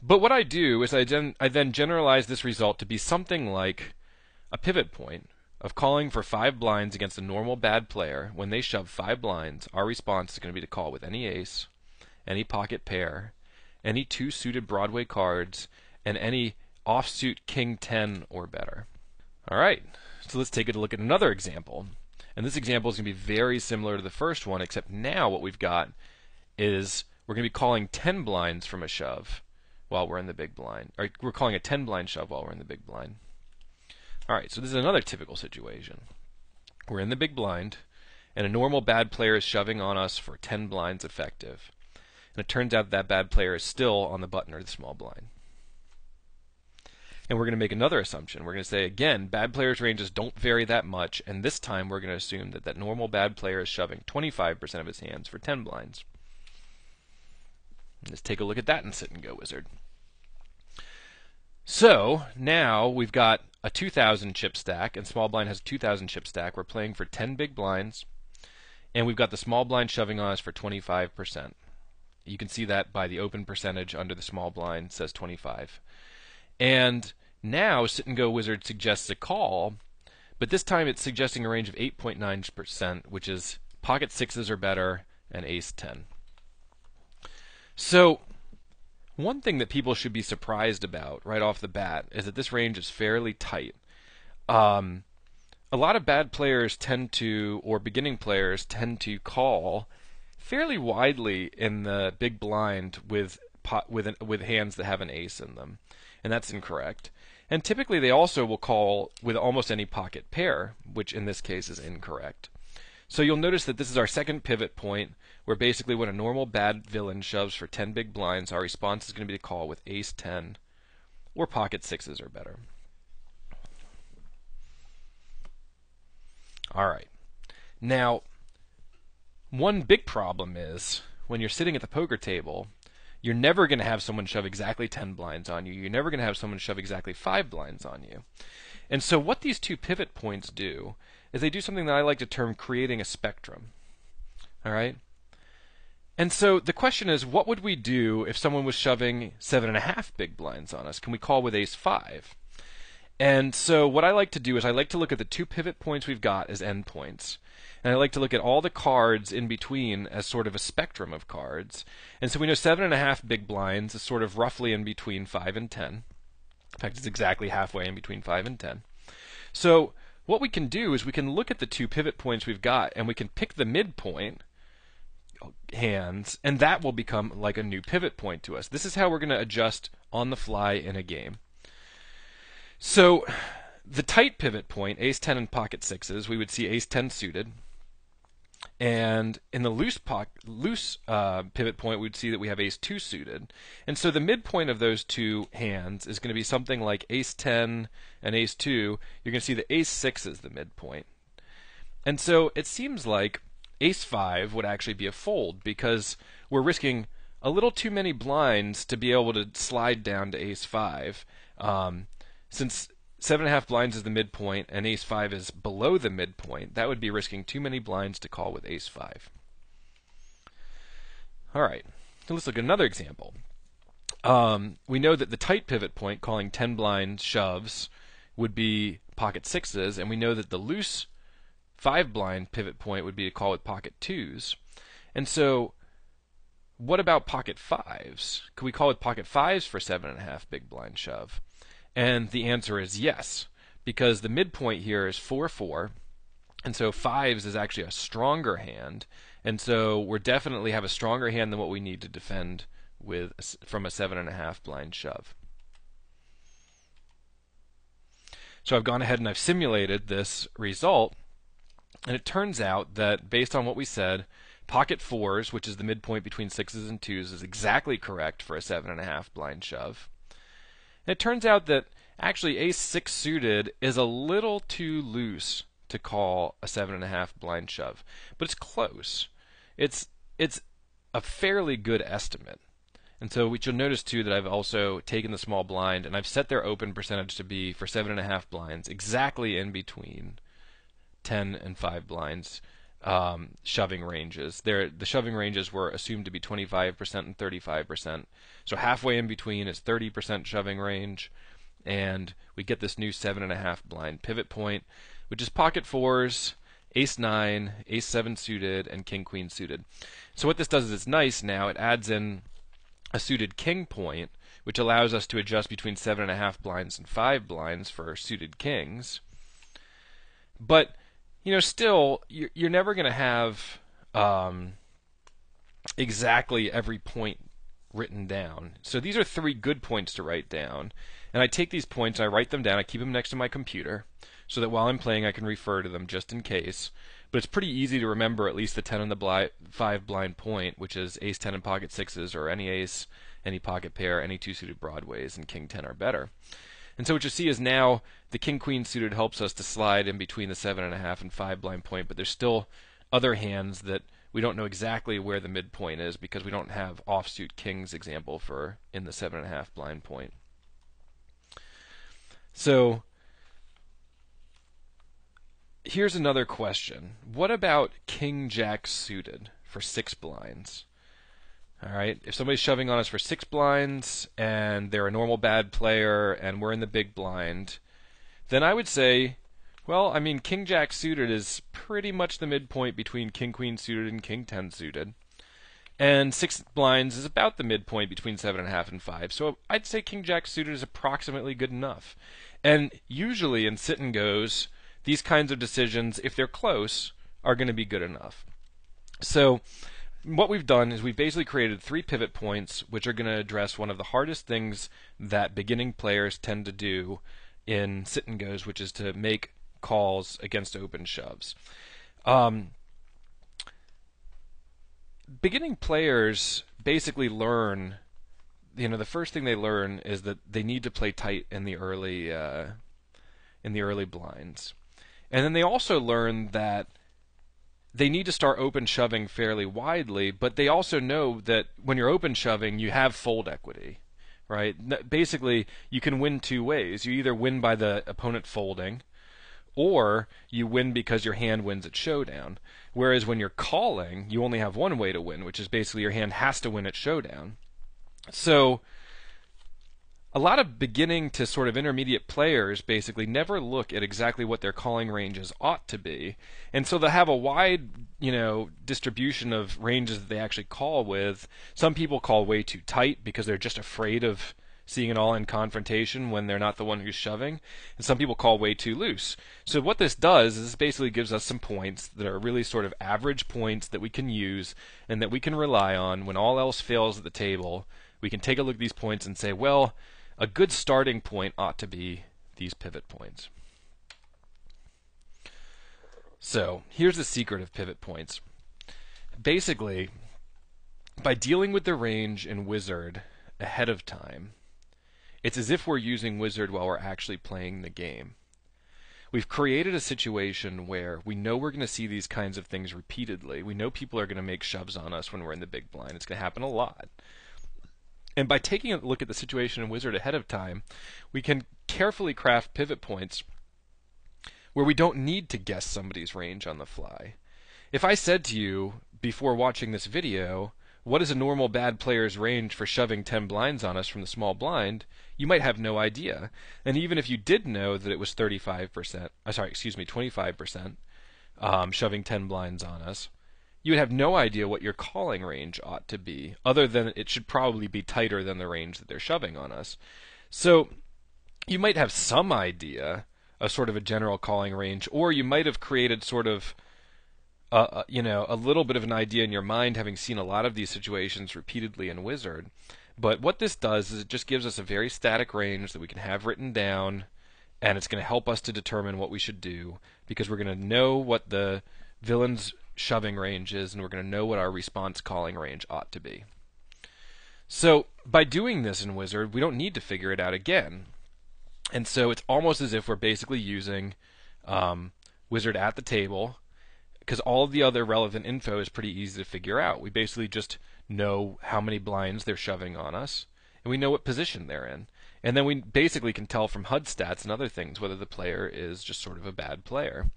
But what I do is I then generalize this result to be something like a pivot point of calling for 5 blinds against a normal bad player. When they shove 5 blinds, our response is going to be to call with any ace, any pocket pair, any 2 suited Broadway cards, and any offsuit king 10 or better. Alright, so let's take a look at another example. And this example is going to be very similar to the first one, except now what we've got is we're going to be calling 10 blinds from a shove while we're in the big blind. Or we're calling a 10 blind shove while we're in the big blind. Alright, so this is another typical situation. We're in the big blind, and a normal bad player is shoving on us for 10 blinds effective. And it turns out that bad player is still on the button or the small blind. And we're going to make another assumption. We're going to say, again, bad players' ranges don't vary that much, and this time we're going to assume that that normal bad player is shoving 25% of his hands for 10 blinds. Let's take a look at that in Sit and Go Wizard. So, now we've got a 2,000 chip stack, and small blind has a 2,000 chip stack. We're playing for 10 big blinds, and we've got the small blind shoving on us for 25%. You can see that by the open percentage under the small blind says 25. And now Sit and Go Wizard suggests a call, but this time it's suggesting a range of 8.9%, which is pocket sixes or better and ace 10. So one thing that people should be surprised about right off the bat is that this range is fairly tight. A lot of bad players tend to, or beginning players tend to call fairly widely in the big blind with hands that have an ace in them, and that's incorrect. And typically they also will call with almost any pocket pair, which in this case is incorrect. So you'll notice that this is our second pivot point, where basically when a normal bad villain shoves for 10 big blinds, our response is going to be to call with ace 10 or pocket sixes or better. Alright. Now, one big problem is when you're sitting at the poker table, you're never going to have someone shove exactly 10 blinds on you. You're never going to have someone shove exactly 5 blinds on you. And so what these two pivot points do is they do something that I like to term creating a spectrum. Alright? And so the question is, what would we do if someone was shoving 7.5 big blinds on us? Can we call with ace 5? And so what I like to do is I like to look at the two pivot points we've got as endpoints. And I like to look at all the cards in between as sort of a spectrum of cards. And so we know 7.5 big blinds is sort of roughly in between 5 and 10. In fact, it's exactly halfway in between 5 and 10. So what we can do is we can look at the two pivot points we've got, and we can pick the midpoint hands, and that will become like a new pivot point to us. This is how we're going to adjust on the fly in a game. So the tight pivot point, ace 10 and pocket sixes, we would see ace 10 suited. And in the loose pivot point, we'd see that we have ace 2 suited. And so the midpoint of those two hands is going to be something like ace 10 and ace 2. You're going to see the ace 6 is the midpoint. And so it seems like ace 5 would actually be a fold, because we're risking a little too many blinds to be able to slide down to ace 5. Since 7.5 blinds is the midpoint and ace 5 is below the midpoint, that would be risking too many blinds to call with ace 5. Alright, so let's look at another example. We know that the tight pivot point, calling 10 blind shoves, would be pocket sixes, and we know that the loose 5 blind pivot point would be to call with pocket twos. And so what about pocket fives? Could we call with pocket fives for 7.5 big blind shove? And the answer is yes, because the midpoint here is 4-4, and so fives is actually a stronger hand, and so we definitely have a stronger hand than what we need to defend with from a 7.5 blind shove. So I've gone ahead and I've simulated this result, and it turns out that based on what we said, pocket fours, which is the midpoint between sixes and twos, is exactly correct for a 7.5 blind shove. And it turns out that actually ace 6 suited is a little too loose to call a 7.5 blind shove, but it's close. It's a fairly good estimate. And so what you'll notice too that I've also taken the small blind and I've set their open percentage to be for 7.5 blinds exactly in between 10 and 5 blinds shoving ranges. The shoving ranges were assumed to be 25% and 35%. So halfway in between is 30% shoving range, and we get this new 7.5 blind pivot point, which is pocket fours, ace 9, ace 7 suited, and king queen suited. So what this does is it's nice now. It adds in a suited king point, which allows us to adjust between 7.5 blinds and 5 blinds for suited kings. But still, you're never going to have exactly every point written down. So these are 3 good points to write down. And I take these points and I write them down. I keep them next to my computer so that while I'm playing I can refer to them just in case. But it's pretty easy to remember at least the 10 and the 5 blind point, which is ace 10 and pocket sixes, or any ace, any pocket pair, any 2 suited broadways, and king 10 or better. And so what you see is now the king queen suited helps us to slide in between the 7.5 and 5 blind point, but there's still other hands that we don't know exactly where the midpoint is because we don't have offsuit kings example for in the 7.5 blind point. So here's another question. What about king jack suited for 6 blinds? All right, if somebody's shoving on us for 6 blinds and they're a normal bad player and we're in the big blind, then I would say, well, I mean, king jack suited is pretty much the midpoint between king queen suited and king 10 suited. And 6 blinds is about the midpoint between 7.5 and 5. So I'd say king jack suited is approximately good enough. And usually in sit and goes, these kinds of decisions, if they're close, are going to be good enough. So what we've done is we've basically created 3 pivot points which are going to address one of the hardest things that beginning players tend to do in sit and goes, which is to make calls against open shoves. Beginning players basically learn, the first thing they learn is that they need to play tight in the early blinds. And then they also learn that they need to start open shoving fairly widely, but they also know that when you're open shoving, you have fold equity, right? Basically, you can win 2 ways. You either win by the opponent folding, or you win because your hand wins at showdown. Whereas when you're calling, you only have one way to win, which is basically your hand has to win at showdown. So a lot of beginning to sort of intermediate players basically never look at exactly what their calling ranges ought to be. And so they'll have a wide, distribution of ranges that they actually call with. Some people call way too tight because they're just afraid of seeing it all in confrontation when they're not the one who's shoving. And some people call way too loose. So what this does is this basically gives us some points that are really sort of average points that we can use and that we can rely on when all else fails at the table. We can take a look at these points and say, well, a good starting point ought to be these pivot points. So here's the secret of pivot points. Basically, by dealing with the range in Wizard ahead of time, it's as if we're using Wizard while we're actually playing the game. We've created a situation where we know we're going to see these kinds of things repeatedly. We know people are going to make shoves on us when we're in the big blind. It's going to happen a lot. And by taking a look at the situation in Wizard ahead of time, we can carefully craft pivot points where we don't need to guess somebody's range on the fly. If I said to you before watching this video, what is a normal bad player's range for shoving 10 blinds on us from the small blind, you might have no idea. And even if you did know that it was 25%, shoving 10 blinds on us, you would have no idea what your calling range ought to be, other than it should probably be tighter than the range that they're shoving on us. So you might have some idea of sort of a general calling range, or you might have created sort of a little bit of an idea in your mind, having seen a lot of these situations repeatedly in Wizard. But what this does is it just gives us a very static range that we can have written down, and it's going to help us to determine what we should do, because we're going to know what the villain's shoving range is, and we're going to know what our response calling range ought to be. So by doing this in Wizard, we don't need to figure it out again. And so it's almost as if we're basically using Wizard at the table, because all of the other relevant info is pretty easy to figure out. We basically just know how many blinds they're shoving on us, and we know what position they're in. And then we basically can tell from HUD stats and other things whether the player is just sort of a bad player.